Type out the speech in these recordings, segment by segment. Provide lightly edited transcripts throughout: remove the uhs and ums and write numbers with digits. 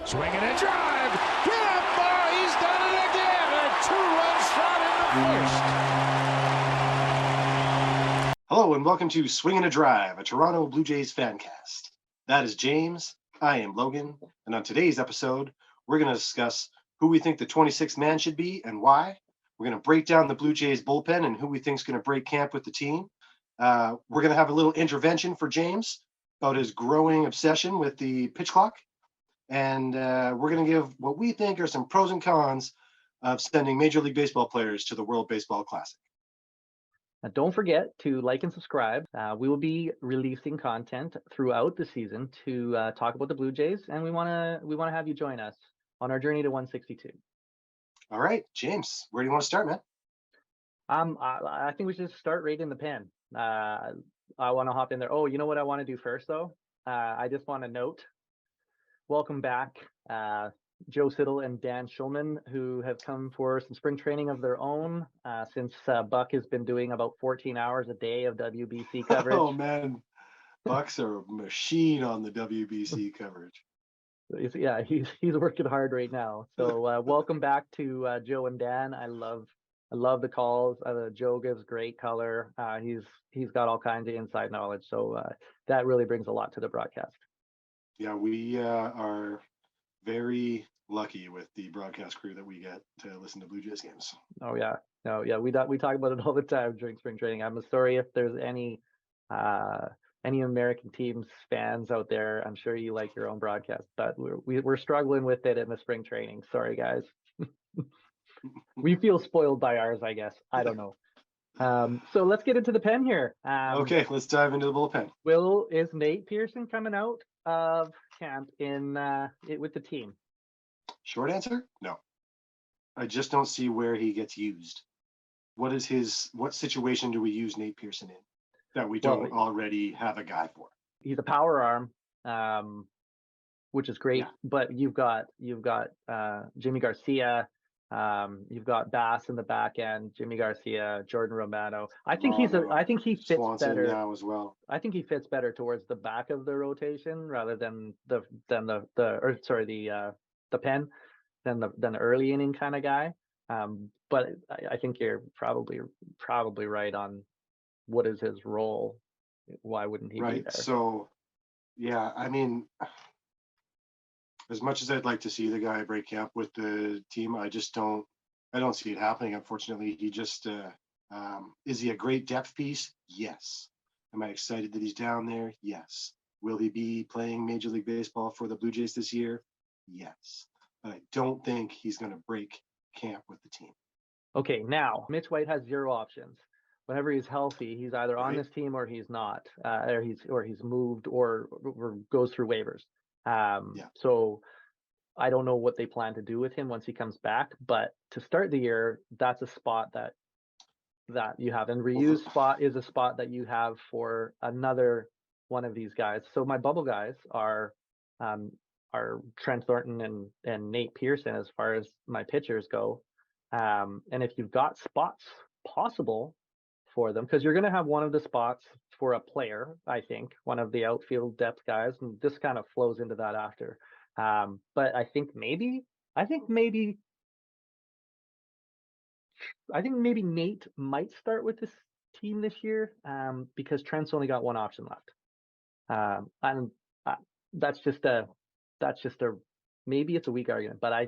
Swinging and drive. Gamble, he's done it again. A two-run shot in the first. Hello and welcome to Swinging a Drive, a Toronto Blue Jays fancast. That is James, I am Logan, and on today's episode, we're going to discuss who we think the 26th man should be and why. We're going to break down the Blue Jays bullpen and who we think is going to break camp with the team. We're going to have a little intervention for James about his growing obsession with the pitch clock. And we're going to give what we think are some pros and cons of sending Major League Baseball players to the World Baseball Classic. Now, don't forget to like and subscribe. We will be releasing content throughout the season to talk about the Blue Jays, and we want to have you join us on our journey to 162. All right, James, where do you want to start, man? I think we should start right in the pen. I want to hop in there. Oh, you know what I want to do first, though? I just want to note, welcome back, Joe Siddle and Dan Schulman, who have come for some spring training of their own since Buck has been doing about 14 hours a day of WBC coverage. Oh, man. Buck's a machine on the WBC coverage. Yeah, he's working hard right now. So welcome back to Joe and Dan. I love the calls. Joe gives great color. He's got all kinds of inside knowledge. So that really brings a lot to the broadcast. Yeah, we are very lucky with the broadcast crew that we get to listen to Blue Jays games. Oh yeah, no, yeah, we talk about it all the time during spring training. I'm sorry if there's any American teams fans out there. I'm sure you like your own broadcast, but we're struggling with it in the spring training. Sorry, guys. We feel spoiled by ours, I guess. I don't know. So let's get into the pen here. Okay, let's dive into the bullpen. Is Nate Pearson coming out of camp with the team? Short answer, no. I just don't see where he gets used. What situation do we use Nate Pearson in that we don't already have a guy for? He's a power arm, which is great. Yeah. But you've got Jimmy Garcia. You've got Bass in the back end, Jimmy Garcia, Jordan Romano. I think he fits Swanson better now as well. I think he fits better towards the back of the rotation rather than the pen than the early inning kind of guy. But I think you're probably right on what is his role. Why wouldn't he be there? So yeah, I mean, as much as I'd like to see the guy break camp with the team, I don't see it happening. Unfortunately, he just is he a great depth piece? Yes. Am I excited that he's down there? Yes. Will he be playing Major League Baseball for the Blue Jays this year? Yes. But I don't think he's going to break camp with the team. Okay, now Mitch White has zero options. Whenever he's healthy, he's either on this team or he's not, or he's moved or goes through waivers. So I don't know what they plan to do with him once he comes back, but to start the year, that's a spot that you have, and Ryu's spot is a spot that you have for another one of these guys. So my bubble guys are Trent Thornton and Nate Pearson as far as my pitchers go. And if you've got spots possible for them, because you're going to have one of the spots for a player, I think, one of the outfield depth guys, and this kind of flows into that after. But I think maybe Nate might start with this team this year, because Trent's only got one option left. And that's just a maybe it's a weak argument, but I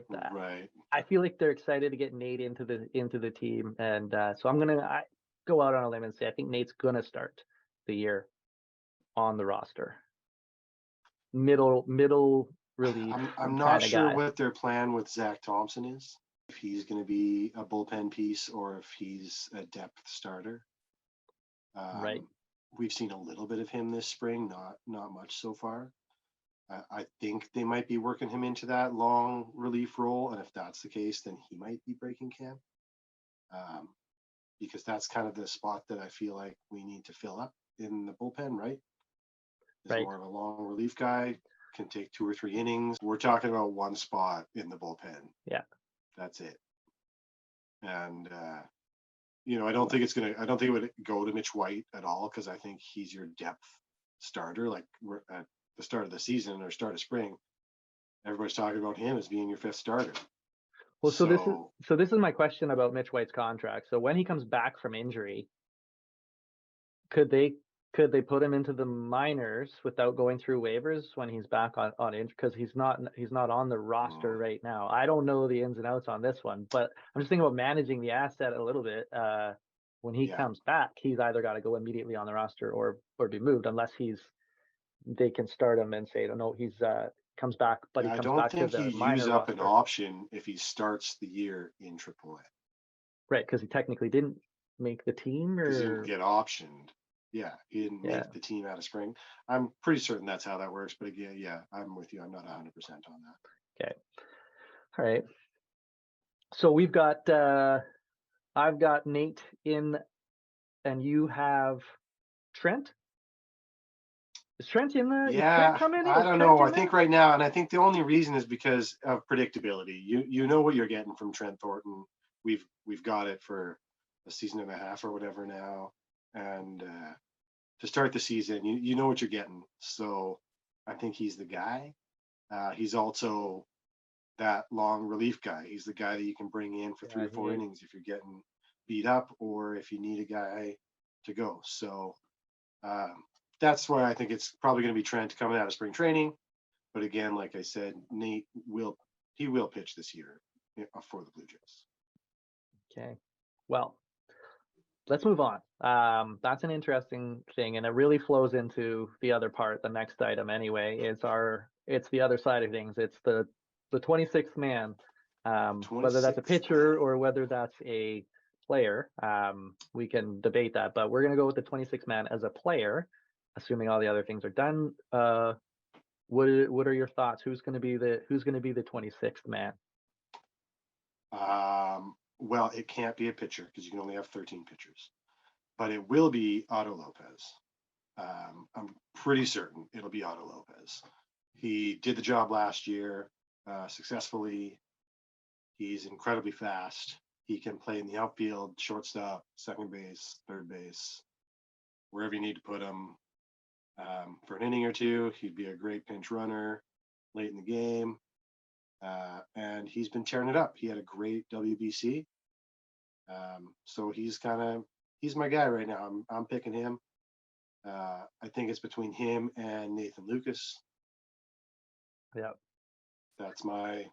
feel like they're excited to get Nate into the team, and so I'm gonna go out on a limb and say I think Nate's gonna start the year on the roster. Middle relief. I'm not sure what their plan with Zach Thompson is. If he's going to be a bullpen piece or if he's a depth starter. Right. We've seen a little bit of him this spring, not much so far. I think they might be working him into that long relief role, and if that's the case, then he might be breaking camp. Because that's kind of the spot that I feel like we need to fill up in the bullpen, right? Is more of a long relief guy, can take 2 or 3 innings. We're talking about one spot in the bullpen. Yeah. That's it. And I don't think it would go to Mitch White at all, because I think he's your depth starter. Like we're at the start of the season or start of spring, everybody's talking about him as being your fifth starter. Well, so this is my question about Mitch White's contract. So when he comes back from injury, could they put him into the minors without going through waivers when he's back on injury? Because he's not on the roster right now. I don't know the ins and outs on this one, but I'm just thinking about managing the asset a little bit. When he comes back, he's either got to go immediately on the roster or be moved, unless they can start him and say, no, he's comes back, but he comes back to the minor roster. I don't think he use up an option if he starts the year in AAA. Right, because he technically didn't make the team, or because he didn't get optioned. Yeah, he didn't make the team out of spring. I'm pretty certain that's how that works. But again, yeah, I'm with you. I'm not 100% on that. Okay. All right. So we've got I've got Nate in, and you have Trent. Is Trent in the? Yeah, I don't know. I think right now, and I think the only reason is because of predictability. You know what you're getting from Trent Thornton. We've got it for a season and a half or whatever now, and to start the season, you know what you're getting. So I think he's the guy. He's also that long relief guy. He's the guy that you can bring in for 3 or 4 innings if you're getting beat up or if you need a guy to go. So that's why I think it's probably going to be Trent coming out of spring training. But again, like I said, Nate will pitch this year for the Blue Jays. Okay. Well, let's move on. That's an interesting thing, and it really flows into the other part. The next item, anyway, it's the other side of things. It's the 26th man, whether that's a pitcher or whether that's a player. We can debate that, but we're going to go with the 26th man as a player, assuming all the other things are done. What are your thoughts? Who's going to be the 26th man? Well, it can't be a pitcher because you can only have 13 pitchers, but it will be Otto Lopez. I'm pretty certain it'll be Otto Lopez. He did the job last year successfully. He's incredibly fast. He can play in the outfield, shortstop, second base, third base, wherever you need to put him. For an inning or two, he'd be a great pinch runner late in the game. And he's been tearing it up. He had a great WBC. So he's my guy right now. I'm picking him. I think it's between him and Nathan Lucas. Yeah. That's my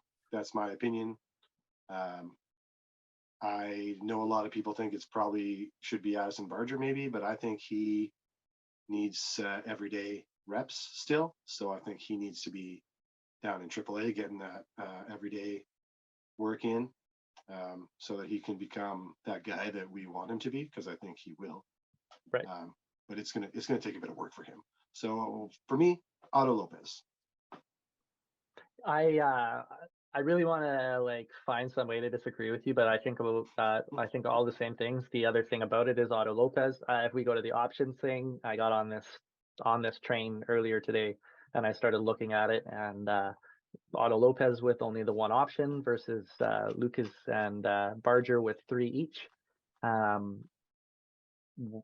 opinion. I know a lot of people think it's probably should be Addison Barger maybe, but I think he needs everyday reps still. So I think he needs to be down in AAA getting that everyday work in, so that he can become that guy that we want him to be, because I think he will. Right. But it's gonna take a bit of work for him. So for me, Otto Lopez. I really want to find some way to disagree with you, but I think about I think all the same things. The other thing about it is Otto Lopez. If we go to the options thing, I got on this train earlier today, and I started looking at it, and Otto Lopez with only the one option versus Lucas and Barger with 3 each.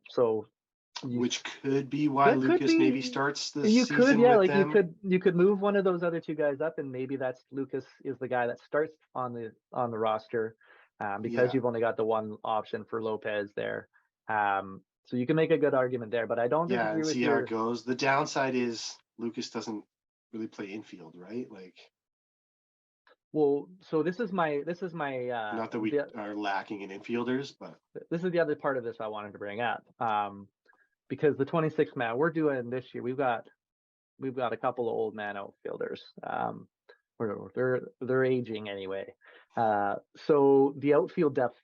So which could be why Lucas maybe starts the season with them. You could move one of those other 2 guys up, and maybe that's Lucas is the guy that starts on the roster, because you've only got the one option for Lopez there. So you can make a good argument there, but I don't disagree with see how it goes. The downside is Lucas doesn't really play infield, right? Well, so this is my not that we are lacking in infielders, but this is the other part of this I wanted to bring up. Because the 26th man we're doing this year, we've got a couple of old man outfielders. They're aging anyway. So the outfield depth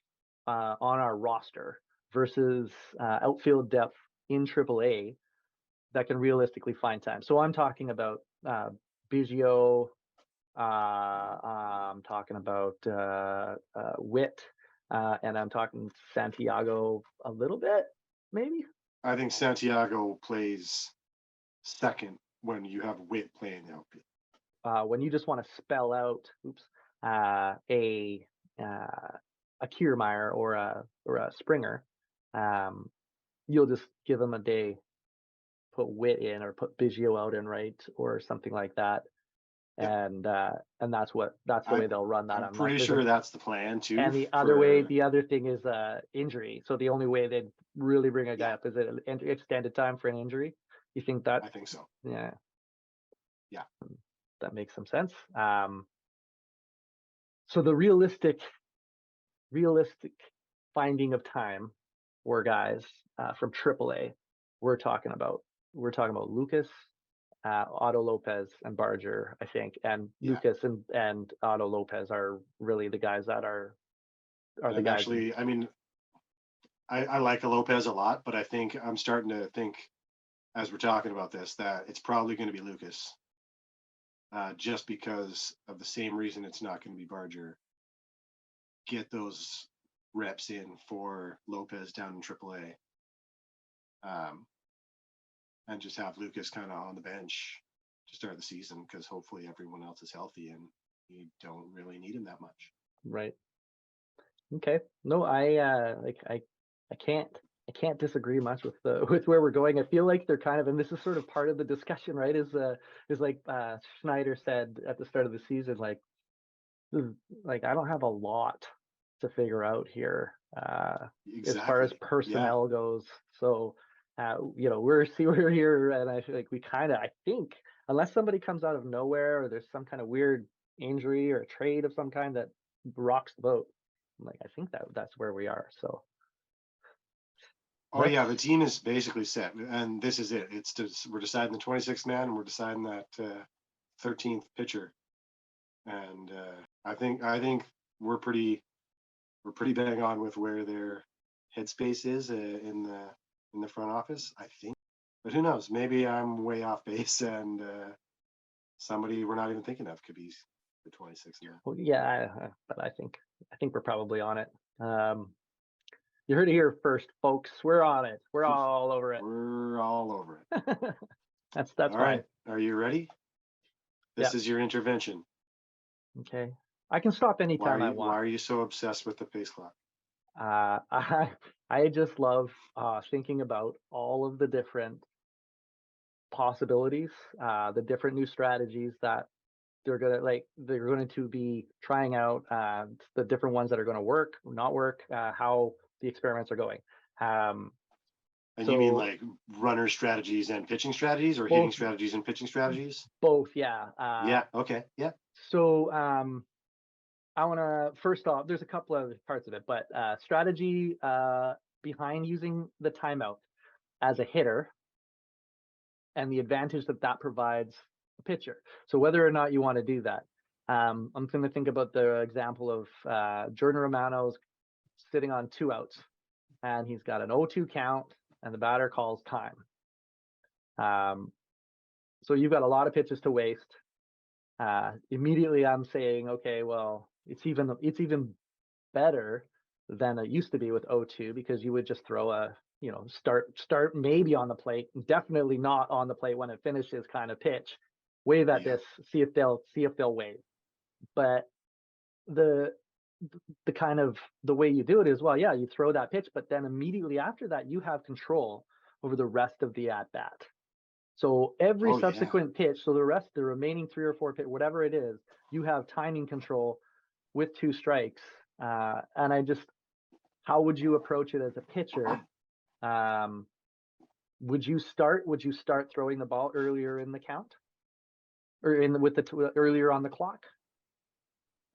on our roster versus outfield depth in AAA that can realistically find time. So I'm talking about Biggio. I'm talking about Witt, and I'm talking Santiago a little bit, maybe. I think Santiago plays second when you have Witt playing the outfield. When you just want to spell out, a Kiermaier or a Springer, you'll just give them a day, put Witt in or put Biggio out in right or something like that, and that's the way they'll run that. I'm pretty sure that's the plan too. And the other thing is injury. So the only way they'd really bring a guy up is an extended time for an injury. You think that? I think so. Yeah. Yeah. That makes some sense. So the realistic finding of time for guys from AAA, we're talking about Lucas, Otto Lopez, and Barger, I think, and Lucas and Otto Lopez are really the guys that are the guys. Actually, I mean, I like Lopez a lot, but I think I'm starting to think, as we're talking about this, that it's probably going to be Lucas, just because of the same reason it's not going to be Barger. Get those reps in for Lopez down in AAA, and just have Lucas kind of on the bench to start the season, because hopefully everyone else is healthy and you don't really need him that much. Right. Okay. No, I can't disagree much with where we're going. I feel like they're kind of, and this is sort of part of the discussion, right? Is like Schneider said at the start of the season, like I don't have a lot to figure out here as far as personnel goes. So we're here, and I feel like I think unless somebody comes out of nowhere or there's some kind of weird injury or a trade of some kind that rocks the boat, I think that's where we are. So the team is basically set, and this is it. We're deciding the 26th man, and we're deciding that 13th pitcher, and I think we're pretty bang on with where their headspace is in the front office, I think. But who knows? Maybe I'm way off base, and somebody we're not even thinking of could be the 26th man. Well, yeah, but I think we're probably on it. You heard it here first, folks. We're on it. We're all over it. We're all over it. That's all fine. Right. Are you ready? This is your intervention. Okay. I can stop anytime I want. Why are you so obsessed with the pace clock? I just love thinking about all of the different possibilities, the different new strategies that they're going to be trying out, the different ones that are going to work, not work, how the experiments are going. And you mean like runner strategies and pitching strategies, or hitting strategies and pitching strategies? Both, yeah. Yeah. Okay. Yeah. So I want to, first off, there's a couple of parts of it, but strategy behind using the timeout as a hitter and the advantage that provides a pitcher. So whether or not you want to do that, I'm going to think about the example of Jordan Romano's sitting on 2 outs, and he's got an 0-2 count, and the batter calls time. So you've got a lot of pitches to waste. Immediately, I'm saying, okay, well, it's even better than it used to be with 0-2, because you would just throw a start maybe on the plate, definitely not on the plate when it finishes kind of pitch, wave at this, see if they'll wave. But the kind of the way you do it is, well, yeah, you throw that pitch, but then immediately after that you have control over the rest of the at bat. So every subsequent pitch, so the remaining 3 or 4 pitch, whatever it is, you have timing control with 2 strikes. And how would you approach it as a pitcher? Would you start throwing the ball earlier in the count, or earlier on the clock?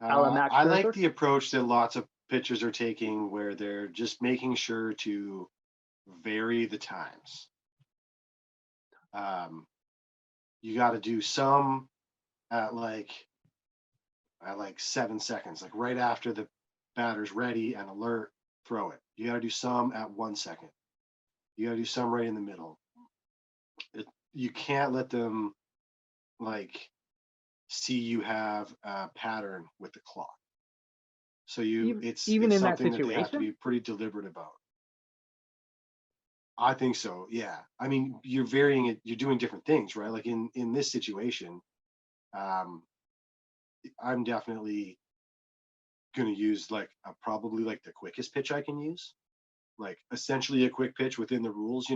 I like the approach that lots of pitchers are taking, where they're just making sure to vary the times. You got to do some at like 7 seconds, like right after the batter's ready and alert, throw it. You got to do some at 1 second. You got to do some right in the middle. You can't let them see you have a pattern with the clock. So it's something that they have to be pretty deliberate about. I think so. Yeah. I mean, you're varying it. You're doing different things, right? Like in this situation, I'm definitely going to use probably the quickest pitch I can use, essentially a quick pitch within the rules,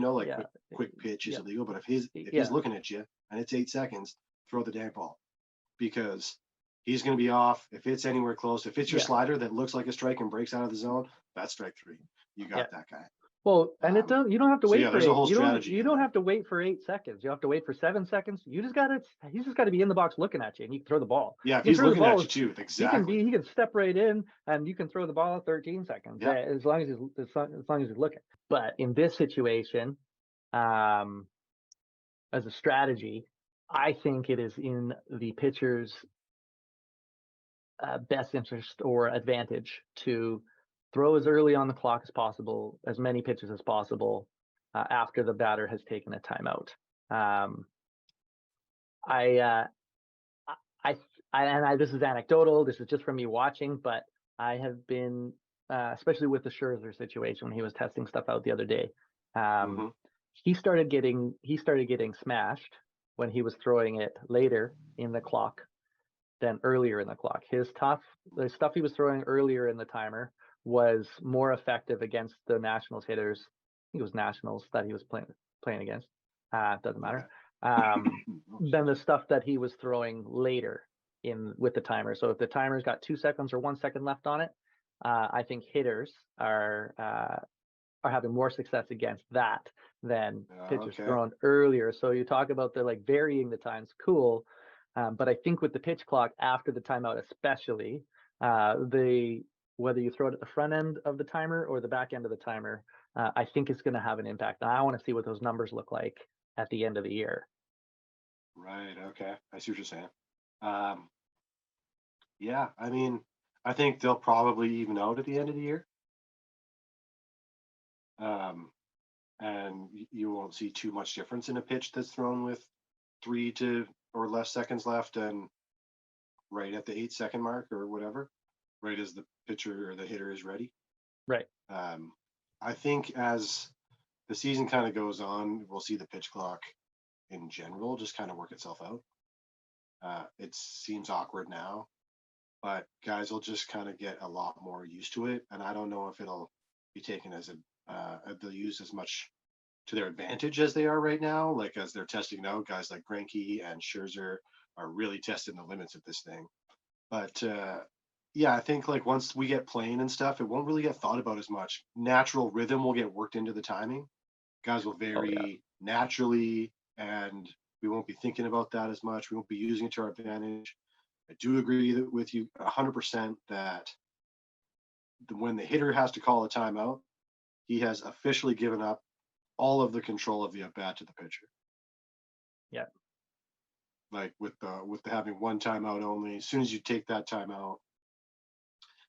quick pitch is illegal, but if he's looking at you and it's 8 seconds, throw the damn ball. because he's going to be off. If it's anywhere close, if it's your Yeah. slider that looks like a strike and breaks out of the zone, that's strike 3. You got that guy. Well, and you don't have to wait for there's a whole 8. strategy. You don't have to wait for 8 seconds. You have to wait for 7 seconds. He's just got to be in the box looking at you, and you can throw the ball. Yeah, if he's looking at you too, exactly. He can step right in, and you can throw the ball in 13 seconds. Yeah. As long as he's looking. But in this situation, as a strategy, I think it is in the pitcher's best interest or advantage to throw as early on the clock as possible, as many pitches as possible after the batter has taken a timeout. This is anecdotal. This is just from me watching, but I have been, especially with the Scherzer situation when he was testing stuff out the other day. He started getting smashed when he was throwing it later in the clock than earlier in the clock. The stuff he was throwing earlier in the timer was more effective against the Nationals hitters. I think it was Nationals that he was playing against. Doesn't matter. Than the stuff that he was throwing later with the timer. So if the timer's got 2 seconds or 1 second left on it, I think hitters are having more success against that than pitchers thrown earlier. So you talk about the varying the times, cool. But I think with the pitch clock after the timeout, especially, whether you throw it at the front end of the timer or the back end of the timer, I think it's going to have an impact. And I want to see what those numbers look like at the end of the year. Right. Okay. I see what you're saying. Yeah. I mean, I think they'll probably even out at the end of the year. And you won't see too much difference in a pitch that's thrown with 3 to or less seconds left and right at the 8-second mark or whatever, right as the pitcher or the hitter is ready. Right. I think as the season kind of goes on, we'll see the pitch clock in general just kind of work itself out. It seems awkward now, but guys will just kind of get a lot more used to it. And I don't know if it'll be taken as they'll use as much to their advantage as they are right now. Like as they're testing out, guys like Greinke and Scherzer are really testing the limits of this thing. But yeah, I think once we get playing and stuff, it won't really get thought about as much. Natural rhythm will get worked into the timing. Guys will vary naturally, and we won't be thinking about that as much. We won't be using it to our advantage. I do agree with you 100% that when the hitter has to call a timeout, he has officially given up all of the control of the at bat to the pitcher. Yeah. Like with the having one timeout only. As soon as you take that timeout,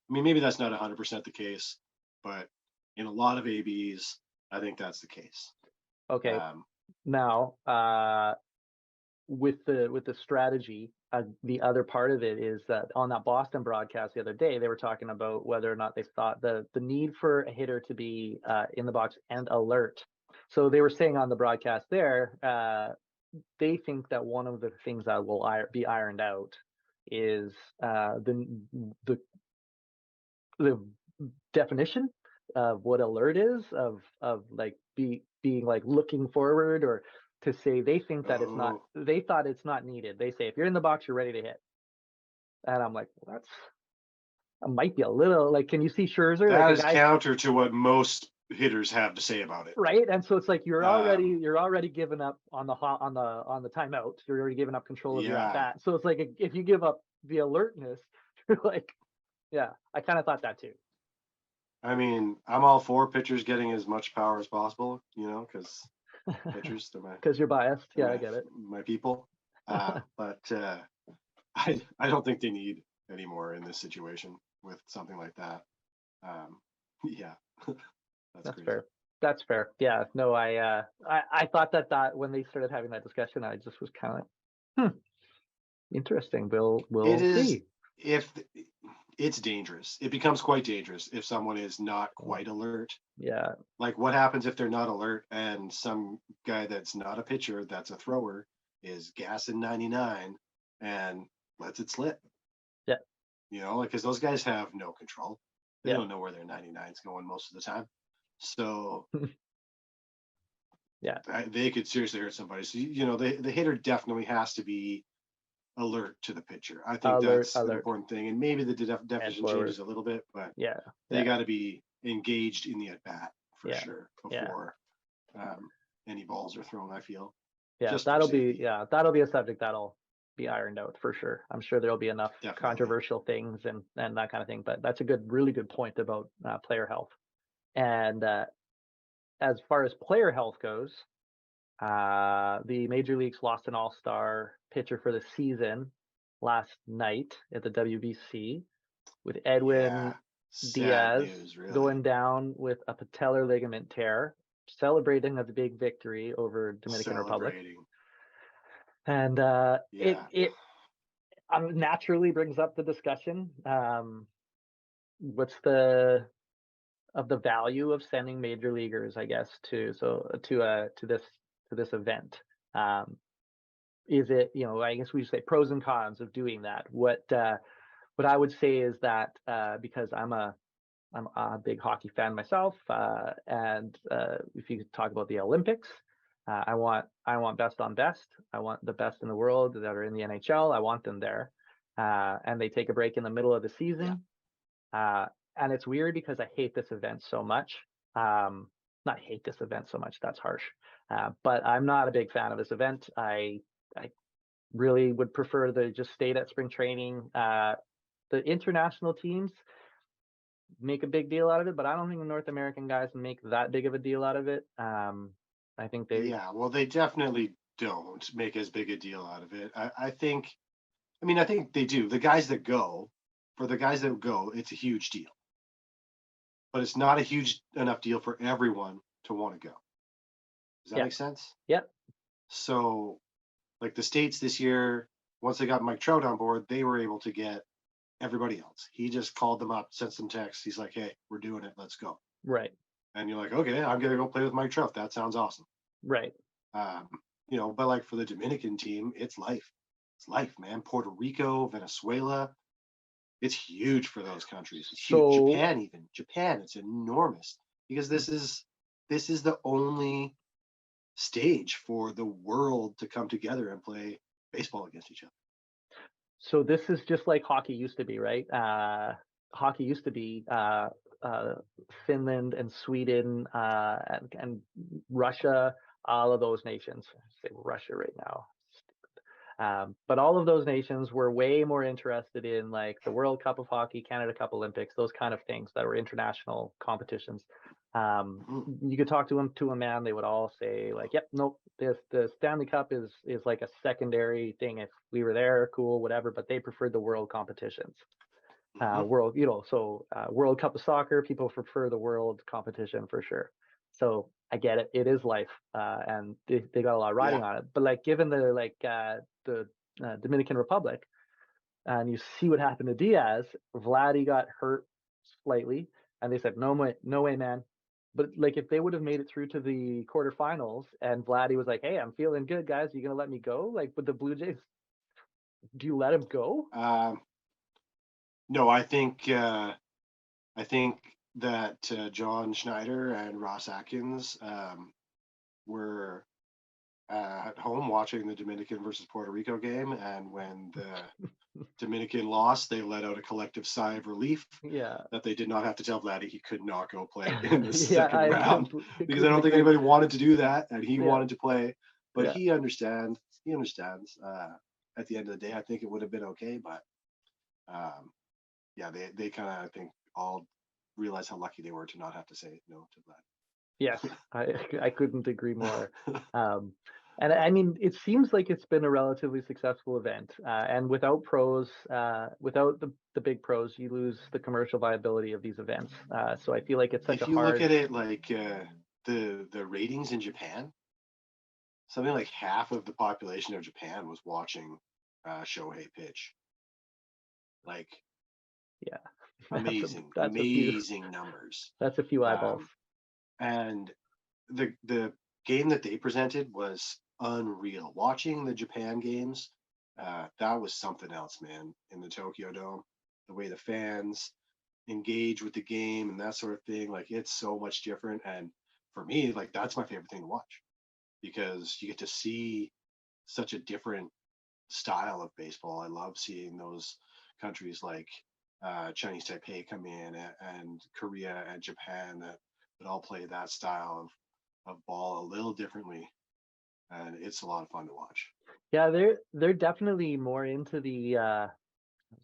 I mean, maybe that's not 100% the case, but in a lot of ABs, I think that's the case. Okay. Now, with the strategy, the other part of it is that on that Boston broadcast the other day, they were talking about whether or not they thought the need for a hitter to be in the box and alert. So they were saying on the broadcast there, they think that one of the things that will be ironed out is the definition of what alert is, of being looking forward, or to say they think that it's not. They thought it's not needed. They say if you're in the box, you're ready to hit. And I'm like, well, that might be a little can you see Scherzer? That is counter to what most hitters have to say about it, right? And so it's you're already given up on the timeout. You're already giving up control of your at bat. So it's if you give up the alertness, you're yeah, I kind of thought that too. I mean, I'm all for pitchers getting as much power as possible, because pitchers, they're because you're biased. I get it. My people, but I don't think they need any more in this situation with something like that. Yeah. That's fair. That's fair. Yeah. No, I thought that when they started having that discussion, I just was kind of interesting. We'll see. If it's dangerous, it becomes quite dangerous if someone is not quite alert. Yeah. What happens if they're not alert and some guy that's not a pitcher, that's a thrower, is gassing 99 and lets it slip? Yeah. Because those guys have no control. They don't know where their 99 is going most of the time. So yeah, they could seriously hurt somebody. So the hitter definitely has to be alert to the pitcher. I think that's an alert. important thing. And maybe the definition forward. changes a little bit, but Yeah, they got to be engaged in the at bat for Yeah, sure before any balls are thrown. I feel. yeah, Just that'll for be safety. that'll be a subject that'll be ironed out for sure. I'm sure there'll be enough Definitely. controversial things and that kind of thing. But that's a really good point about player health. And as far as player health goes, the major leagues lost an all-star pitcher for the season last night at the WBC with Edwin Sad Diaz news, really. going down with a patellar ligament tear, celebrating a big victory over Dominican Republic. And it naturally brings up the discussion. What's the value of sending major leaguers, I guess, to this event? Is it, I guess we say pros and cons of doing that. What I would say is that because I'm a big hockey fan myself, and if you could talk about the Olympics, I want best on best. I want the best in the world that are in the NHL. I want them there, and they take a break in the middle of the season. And it's weird because I hate this event so much. Not hate this event so much, that's harsh. But I'm not a big fan of this event. I really would prefer to just stay at spring training. The international teams make a big deal out of it, but I don't think the North American guys make that big of a deal out of it. I think they definitely don't make as big a deal out of it. I think they do. The guys that go, it's a huge deal. But it's not a huge enough deal for everyone to want to go. Does that make sense? Yep. So, like the States this year, once they got Mike Trout on board, they were able to get everybody else. He just called them up, sent some texts. He's like, "Hey, we're doing it. Let's go." Right. And you're like, "Okay, I'm gonna go play with Mike Trout. That sounds awesome." Right. But like for the Dominican team, it's life. It's life, man. Puerto Rico, Venezuela. It's huge for those countries. It's huge. Japan, it's enormous because this is the only stage for the world to come together and play baseball against each other. So this is just like hockey used to be, right? Hockey used to be Finland and Sweden and Russia, all of those nations. I say Russia right now. But all of those nations were way more interested in like the World Cup of Hockey, Canada Cup Olympics, those kind of things that were international competitions. You could talk to a man, they would all say like, "Yep, nope, the Stanley Cup is like a secondary thing. If we were there, cool, whatever." But they preferred the world competitions. World Cup of Soccer, people prefer the world competition for sure. So I get it. It is life, and they got a lot riding on it. But like, given the Dominican Republic, and you see what happened to Diaz, Vladdy got hurt slightly, and they said, no way, man. But like, if they would have made it through to the quarterfinals, and Vladdy was like, "Hey, I'm feeling good, guys. You gonna let me go?" Like, with the Blue Jays, do you let him go? No, I think that John Schneider and Ross Atkins were at home watching the Dominican versus Puerto Rico game, and when the Dominican lost, they let out a collective sigh of relief that they did not have to tell Vladdy he could not go play in the second round, because I don't think anybody wanted to do that, and he wanted to play, but he understands. At the end of the day, I think it would have been okay, but they kind of, I think, all realize how lucky they were to not have to say no to Vlad. Yes, I couldn't agree more. And I mean, it seems like it's been a relatively successful event. And without pros, without the big pros, you lose the commercial viability of these events. So I feel like it's such a hard. If you look at it, like the ratings in Japan, something like half of the population of Japan was watching Shohei pitch. Like, amazing, amazing numbers. That's a few eyeballs. And the game that they presented was unreal. Watching the Japan games, that was something else, man. In the Tokyo Dome, the way the fans engage with the game and that sort of thing, like, it's so much different. And for me, like, that's my favorite thing to watch, because you get to see such a different style of baseball. I love seeing those countries like Chinese Taipei come in, and Korea and Japan that all play that style of ball a little differently, and it's a lot of fun to watch. Yeah, they're definitely more into the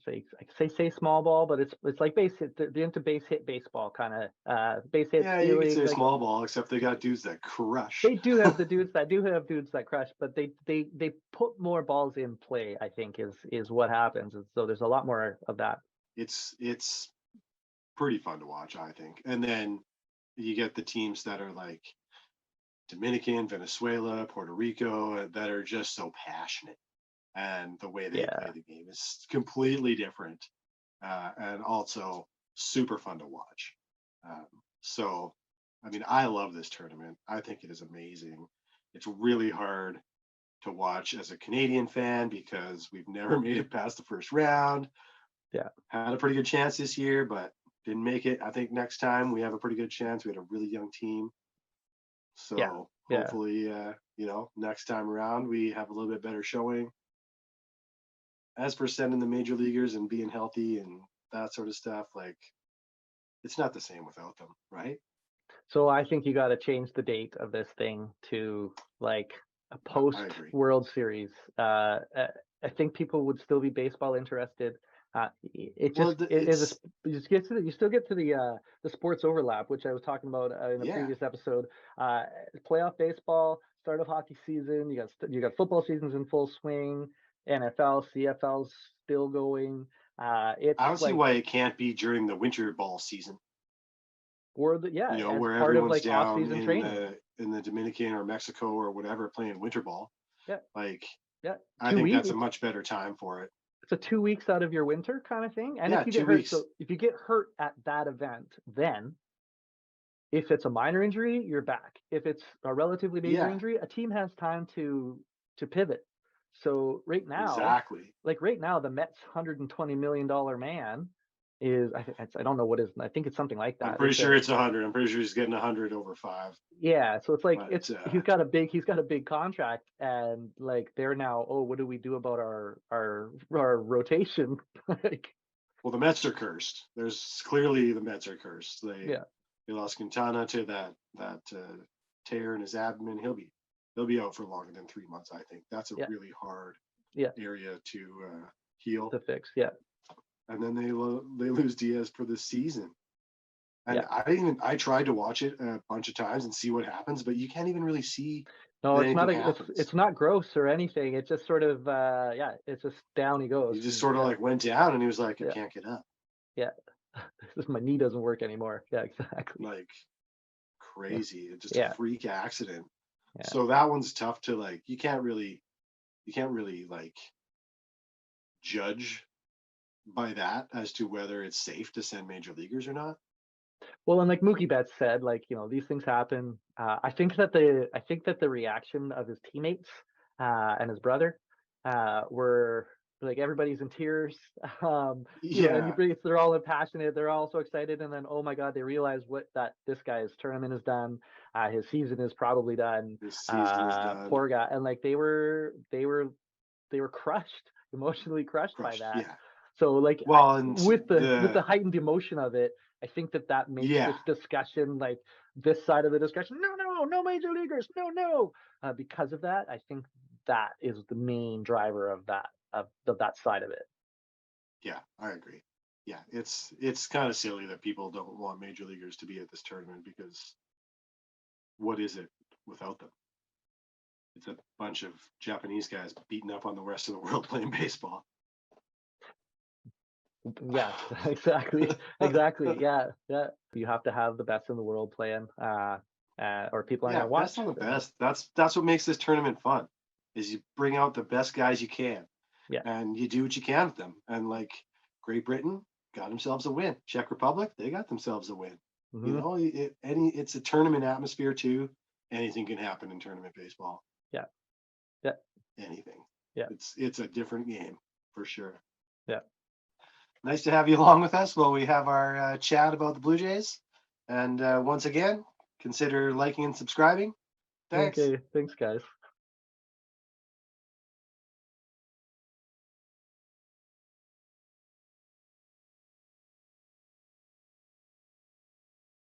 say small ball, but it's like base hit. They're into base hit baseball, kind of base hit Yeah, you could stealing. say Like small ball, except they got dudes that crush. they do have dudes that crush, but they put more balls in play, I think, is what happens. And so there's a lot more of that. It's pretty fun to watch, I think. And then you get the teams that are like Dominican, Venezuela, Puerto Rico, that are just so passionate, and the way they play the game is completely different, and also super fun to watch. So, I mean, I love this tournament. I think it is amazing. It's really hard to watch as a Canadian fan because we've never made it past the first round. Yeah. Had a pretty good chance this year, but didn't make it. I think next time we have a pretty good chance. We had a really young team. So hopefully, next time around we have a little bit better showing. As for sending the major leaguers and being healthy and that sort of stuff, like, it's not the same without them, right? So I think you got to change the date of this thing to like a post World Series. I think people would still be baseball interested. You still get to the sports overlap, which I was talking about in a previous episode. Playoff baseball, start of hockey season. You got football seasons in full swing. NFL, CFL's still going. I don't see why it can't be during the winter ball season. Or where part everyone's of like down off-season training in the Dominican or Mexico or whatever playing winter ball. Yeah. I think that's a much better time for it. It's a 2 weeks out of your winter kind of thing. And if you get 2 hurt, weeks. so if you get hurt at that event, then if it's a minor injury, you're back. If it's a relatively major injury, a team has time to pivot. So right now, the Mets $120 million man is, I don't know what is, I think it's something like that. I'm pretty sure it's 100. I'm pretty sure he's getting 100 over 5. Yeah, so it's like he's got a big contract, and like they're now, what do we do about our rotation? Like, well, the Mets are cursed. There's clearly the Mets are cursed. They lost Quintana to that tear in his abdomen. He'll be out for longer than 3 months. I think that's a really hard area to heal, to fix. And then they lose Diaz for the season. And I tried to watch it a bunch of times and see what happens, but you can't even really see. No, it's not gross or anything. It's just sort of it's just down he goes. He just sort of like went down, and he was like, I can't get up. Yeah, my knee doesn't work anymore. Yeah, exactly. Like crazy. It's just a freak accident. Yeah. So that one's tough to like. You can't really like judge by that as to whether it's safe to send major leaguers or not. Well, and like Mookie Betts said, like, these things happen. I think that the reaction of his teammates and his brother were like, everybody's in tears. They're all passionate. They're all so excited, and then, oh my God, they realize that this guy's tournament is done. His season is probably done. His season is done. Poor guy. And like they were crushed, emotionally crushed by that. Yeah. So like, with the heightened emotion of it, I think that makes this discussion, like this side of the discussion, no major leaguers, no. Because of that, I think that is the main driver of that side of it. Yeah, I agree. Yeah, it's kind of silly that people don't want major leaguers to be at this tournament, because what is it without them? It's a bunch of Japanese guys beating up on the rest of the world playing baseball. Yeah, exactly. Yeah. You have to have the best in the world playing, or people aren't gonna watch. That's not the best. That's what makes this tournament fun. Is you bring out the best guys you can, and you do what you can with them. And like Great Britain got themselves a win. Czech Republic, they got themselves a win. Mm-hmm. It's a tournament atmosphere too. Anything can happen in tournament baseball. Yeah. Anything. Yeah. It's a different game for sure. Yeah. Nice to have you along with us while we have our chat about the Blue Jays. And once again, consider liking and subscribing. Thanks. Okay. Thanks, guys.